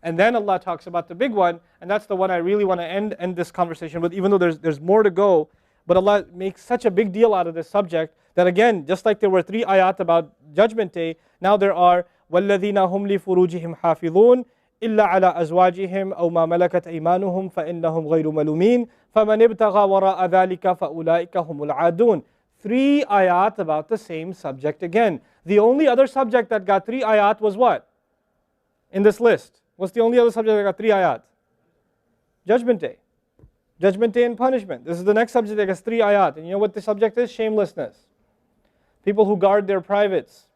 And then Allah talks about the big one, and that's the one I really want to end this conversation with, even though there's more to go. But Allah makes such a big deal out of this subject that again, just like there were 3 ayat about Judgment Day, now there are وَالَّذِينَ هُمْ لِفُرُوجِهِمْ حَافِظُونَ إِلَّا عَلَىٰ أَزْوَاجِهِمْ أَوْ مَا مَلَكَتْ أَيْمَانُهُمْ فَإِنَّهُمْ غَيْرُ مَلُومِينَ فَمَنِ ابْتَغَى وَرَاءَ ذَلِكَ فَأُولَٰئِكَ هُمُ الْعَادُونَ. 3 ayat about the same subject again. The only other subject that got 3 ayat was what? In this list. What's the only other subject that got 3 ayat? Judgment Day. Judgment Day and punishment. This is the next subject that gets 3 ayat. And you know what the subject is? Shamelessness. People who guard their privates.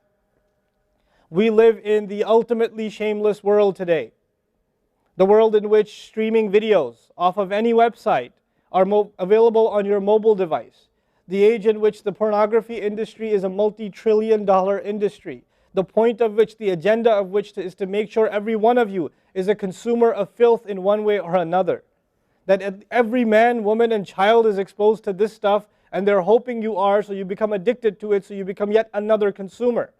We live in the ultimately shameless world today. The world in which streaming videos off of any website are available on your mobile device. The age in which the pornography industry is a multi-trillion-dollar industry. The point of which, the agenda of which is to make sure every one of you is a consumer of filth in one way or another. That every man, woman, and child is exposed to this stuff, and they're hoping you are, so you become addicted to it, so you become yet another consumer.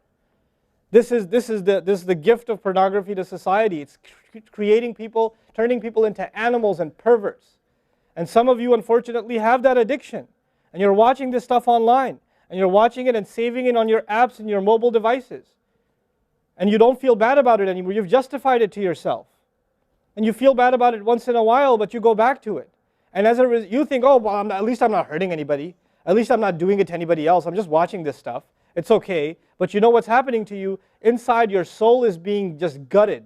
This is the gift of pornography to society. It's creating people, turning people into animals and perverts. And some of you, unfortunately, have that addiction. And you're watching this stuff online. And you're watching it and saving it on your apps and your mobile devices. And you don't feel bad about it anymore. You've justified it to yourself. And you feel bad about it once in a while, but you go back to it. And as a result, you think, oh, well, at least I'm not hurting anybody. At least I'm not doing it to anybody else. I'm just watching this stuff. It's okay. But you know what's happening to you? Inside, your soul is being just gutted.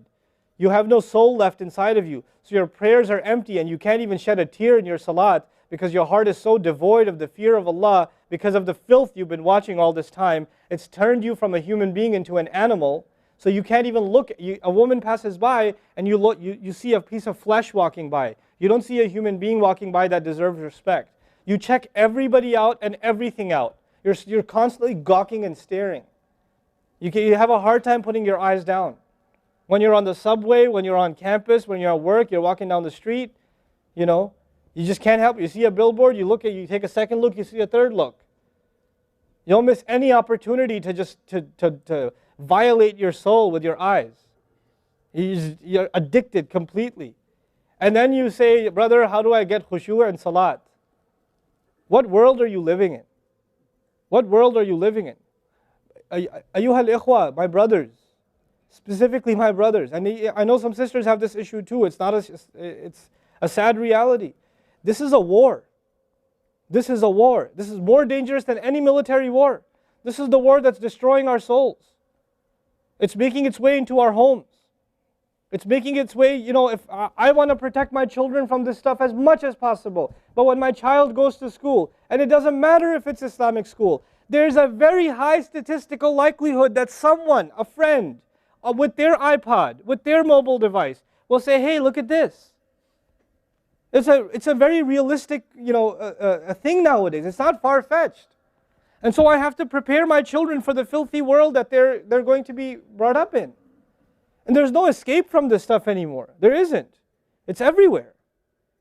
You have no soul left inside of you. So your prayers are empty and you can't even shed a tear in your salat because your heart is so devoid of the fear of Allah because of the filth you've been watching all this time. It's turned you from a human being into an animal. So you can't even look. A woman passes by and you look. You see a piece of flesh walking by. You don't see a human being walking by that deserves respect. You check everybody out and everything out. You're constantly gawking and staring. You have a hard time putting your eyes down. When you're on the subway, when you're on campus, when you're at work, you're walking down the street, you just can't help it. You see a billboard, you take a second look, you see a third look. You don't miss any opportunity to just to violate your soul with your eyes. You're addicted completely. And then you say, brother, how do I get khushu' and salat? What world are you living in? What world are you living in? Ayyuhal ikhwa, my brothers, specifically my brothers. And I know some sisters have this issue too. It's a sad reality. This is a war. This is a war. This is more dangerous than any military war. This is the war that's destroying our souls. It's making its way into our homes. It's making its way, if I want to protect my children from this stuff as much as possible. But when my child goes to school, and it doesn't matter if it's Islamic school, there's a very high statistical likelihood that someone, a friend, with their iPod, with their mobile device, will say, hey, look at this. It's a very realistic, a thing nowadays. It's not far-fetched. And so I have to prepare my children for the filthy world that they're going to be brought up in. And there's no escape from this stuff anymore. There isn't. It's everywhere.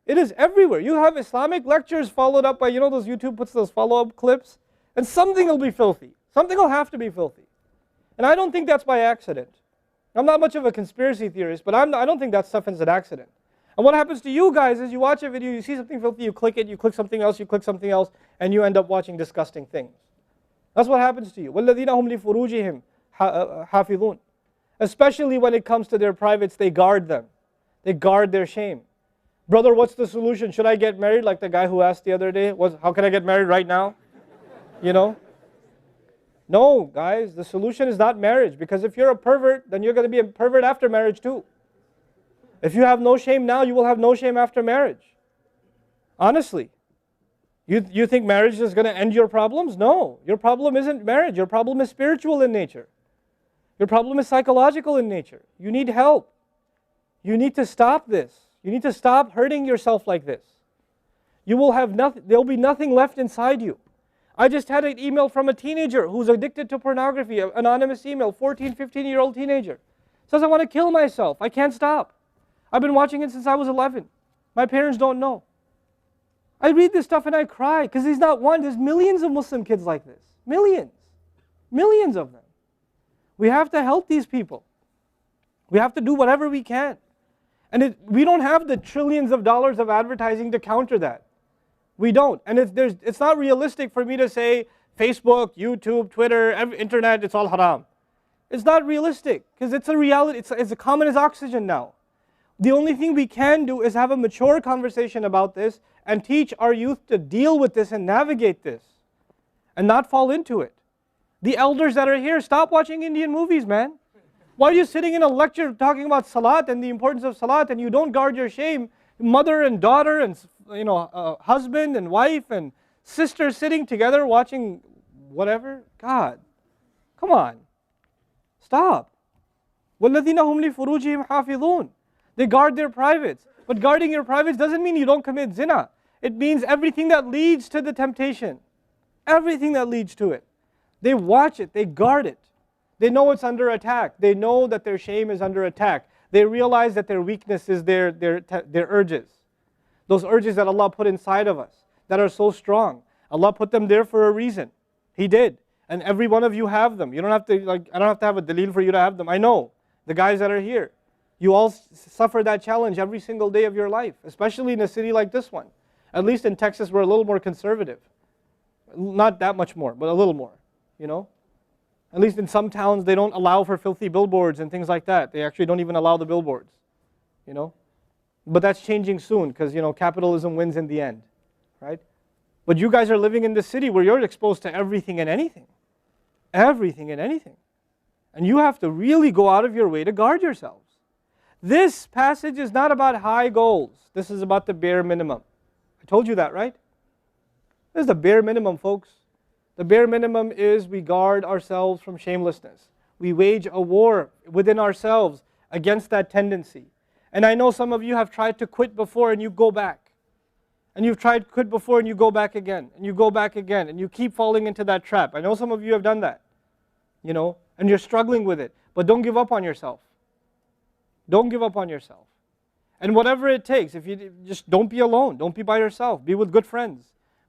It is everywhere. You have Islamic lectures followed up by, those YouTube puts those follow-up clips, and something will be filthy. Something will have to be filthy. And I don't think that's by accident. I'm not much of a conspiracy theorist, but I don't think that stuff is an accident. And what happens to you guys is you watch a video, you see something filthy, you click it, you click something else, and you end up watching disgusting things. That's what happens to you. وَالَّذِينَ هُمْ لِفُرُوجِهِمْ حَافِظُونَ. Especially when it comes to their privates, they guard them. They guard their shame. Brother, what's the solution? Should I get married? Like the guy who asked the other day, how can I get married right now? No, guys, the solution is not marriage. Because if you're a pervert, then you're going to be a pervert after marriage too. If you have no shame now, you will have no shame after marriage. Honestly. You think marriage is going to end your problems? No. Your problem isn't marriage. Your problem is spiritual in nature. Your problem is psychological in nature. You need help. You need to stop this. You need to stop hurting yourself like this. You will have nothing, there'll be nothing left inside you. I just had an email from a teenager who's addicted to pornography, an anonymous email, 14, 15-year-old teenager. Says, I want to kill myself. I can't stop. I've been watching it since I was 11. My parents don't know. I read this stuff and I cry because he's not one. There's millions of Muslim kids like this. Millions. Millions of them. We have to help these people. We have to do whatever we can. And we don't have the trillions of dollars of advertising to counter that. We don't. And it's not realistic for me to say Facebook, YouTube, Twitter, internet, it's all haram. It's not realistic because it's a reality. It's as common as oxygen now. The only thing we can do is have a mature conversation about this and teach our youth to deal with this and navigate this and not fall into it. The elders that are here, stop watching Indian movies, man. Why are you sitting in a lecture talking about salat and the importance of salat and you don't guard your shame? Mother and daughter and husband and wife and sister sitting together watching whatever? God, come on. Stop. وَالَّذِينَ هُمْ لِفُرُوجِهِمْ حَافِظُونَ. They guard their privates. But guarding your privates doesn't mean you don't commit zina. It means everything that leads to the temptation. Everything that leads to it. They watch it. They guard it. They know it's under attack. They know that their shame is under attack. They realize that their weakness is their urges. Those urges that Allah put inside of us that are so strong. Allah put them there for a reason. He did. And every one of you have them. You don't have to, I don't have to have a dalil for you to have them. I know. The guys that are here. You all suffer that challenge every single day of your life. Especially in a city like this one. At least in Texas we're a little more conservative. Not that much more, but a little more. You know? At least in some towns they don't allow for filthy billboards and things like that. They actually don't even allow the billboards. You know? But that's changing soon because, capitalism wins in the end. Right? But you guys are living in the city where you're exposed to everything and anything. Everything and anything. And you have to really go out of your way to guard yourselves. This passage is not about high goals. This is about the bare minimum. I told you that, right? This is the bare minimum, folks. The bare minimum is we guard ourselves from shamelessness. We wage a war within ourselves against that tendency. And I know some of you have tried to quit before and you go back. And you've tried to quit before and you go back again. And you go back again. And you keep falling into that trap. I know some of you have done that. And you're struggling with it. But don't give up on yourself. Don't give up on yourself. And whatever it takes, if you just don't be alone. Don't be by yourself. Be with good friends.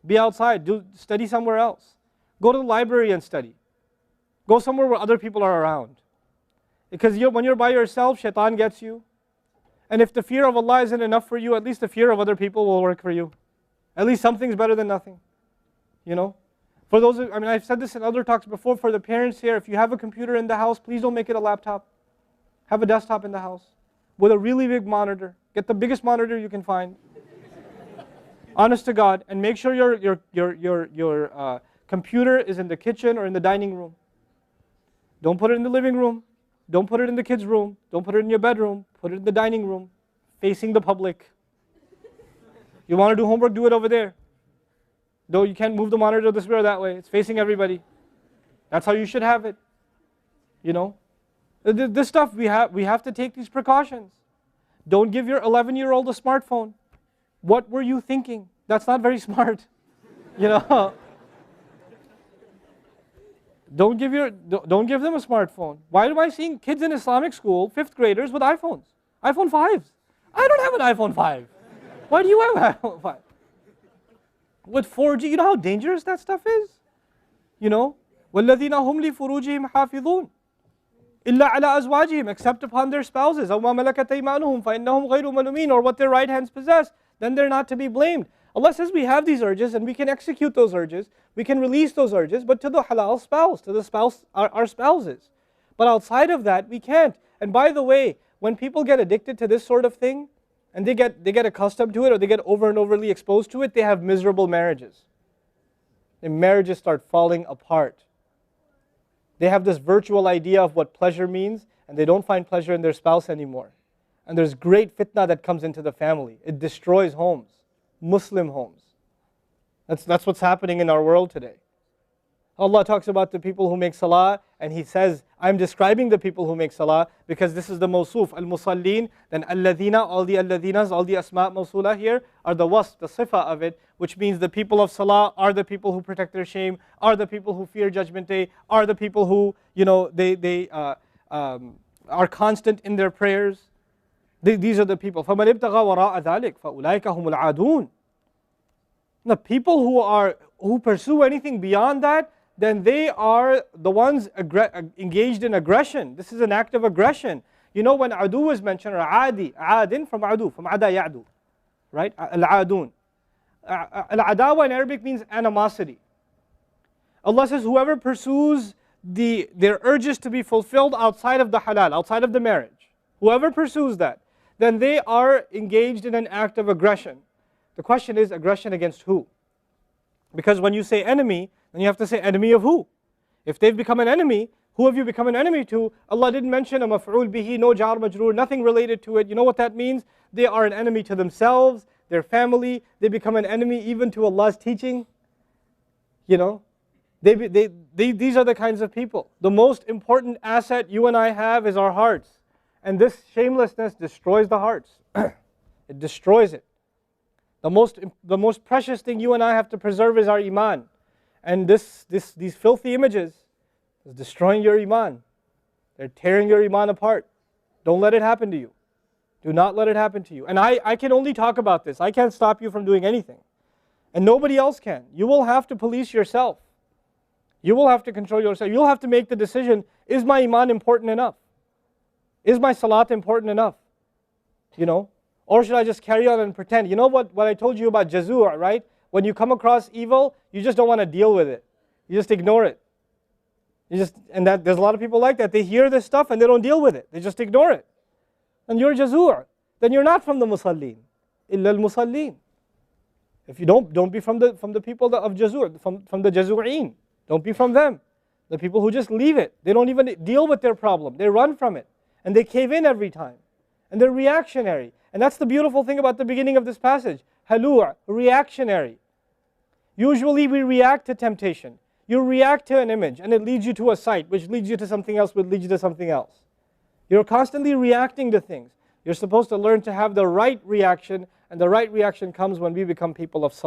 Be outside. Study somewhere else. Go to the library and study. Go somewhere where other people are around. Because when you're by yourself, shaitan gets you. And if the fear of Allah isn't enough for you, at least the fear of other people will work for you. At least something's better than nothing. For those, I've said this in other talks before, for the parents here, if you have a computer in the house, please don't make it a laptop. Have a desktop in the house with a really big monitor. Get the biggest monitor you can find. Honest to God, and make sure your computer is in the kitchen or in the dining room. Don't put it in the living room. Don't put it in the kids' room. Don't put it in your bedroom. Put it in the dining room, facing the public. You want to do homework, do it over there. Though you can't move the monitor this way or that way. It's facing everybody. That's how you should have it. This stuff, we have to take these precautions. Don't give your 11-year-old a smartphone. What were you thinking? That's not very smart. Don't give them a smartphone. Why am I seeing kids in Islamic school, 5th graders, with iPhones? iPhone 5s. I don't have an iPhone 5. Why do you have an iPhone 5? With 4G, you know how dangerous that stuff is? وَالَّذِينَ هُمْ لِفُرُوجِهِمْ حَافِظُونَ إِلَّا عَلَىٰ أَزْوَاجِهِمْ except upon their spouses أَوْ مَا مَلَكَتْ أَيْمَانُهُمْ فَإِنَّهُمْ غَيْرُ مَلُومِينَ or what their right hands possess, then they're not to be blamed. Allah says we have these urges and we can execute those urges, we can release those urges, but to the halal spouse, to the spouse, our spouses. But outside of that, we can't. And by the way, when people get addicted to this sort of thing, and they get accustomed to it, or they get over and overly exposed to it, they have miserable marriages. And marriages start falling apart. They have this virtual idea of what pleasure means, and they don't find pleasure in their spouse anymore. And there's great fitna that comes into the family. It destroys homes, Muslim homes. That's what's happening in our world today. Allah talks about the people who make salah, and He says, I'm describing the people who make salah because this is the mawsuf, al-musallin, then alladhina, all the alladhinas, all the asma' mawsula here are the wasf, the sifa of it, which means the people of salah are the people who protect their shame, are the people who fear judgment day, are the people who, they are constant in their prayers. These are the people. فَمَنِ ابْتَغَى وَرَاءَ ذَلِكَ فَأُولَٰئِكَ هُمُ الْعَادُونَ. The people who pursue anything beyond that, then they are the ones engaged in aggression. This is an act of aggression. You know when adu is mentioned, or adi, adin from adu, from ada ya'du, right? Al-adun. Al-adawa in Arabic means animosity. Allah says, whoever pursues their urges to be fulfilled outside of the halal, outside of the marriage, whoever pursues that, then they are engaged in an act of aggression. The question is, aggression against who? Because when you say enemy, then you have to say enemy of who? If they've become an enemy, who have you become an enemy to? Allah didn't mention a maf'ul bihi, no jar majroor, nothing related to it. You know what that means? They are an enemy to themselves, their family. They become an enemy even to Allah's teaching. You know, these are the kinds of people. The most important asset you and I have is our hearts. And this shamelessness destroys the hearts. It destroys it. The most precious thing you and I have to preserve is our iman. And these filthy images is destroying your iman. They're tearing your iman apart. Don't let it happen to you. Do not let it happen to you. And I can only talk about this. I can't stop you from doing anything. And nobody else can. You will have to police yourself. You will have to control yourself. You'll have to make the decision, is my iman important enough? Is my salat important enough? You know? Or should I just carry on and pretend? You know what I told you about jazur, right? When you come across evil, you just don't want to deal with it. You just ignore it. There's a lot of people like that. They hear this stuff and they don't deal with it. They just ignore it. And you're jazur. Then you're not from the musallin. Illa al-musallin. If you don't be from the people of jazur, from the jazureen. Don't be from them. The people who just leave it. They don't even deal with their problem. They run from it. And they cave in every time. And they're reactionary. And that's the beautiful thing about the beginning of this passage. Halua, reactionary. Usually we react to temptation. You react to an image and it leads you to a site, which leads you to something else, which leads you to something else. You're constantly reacting to things. You're supposed to learn to have the right reaction, and the right reaction comes when we become people of salah.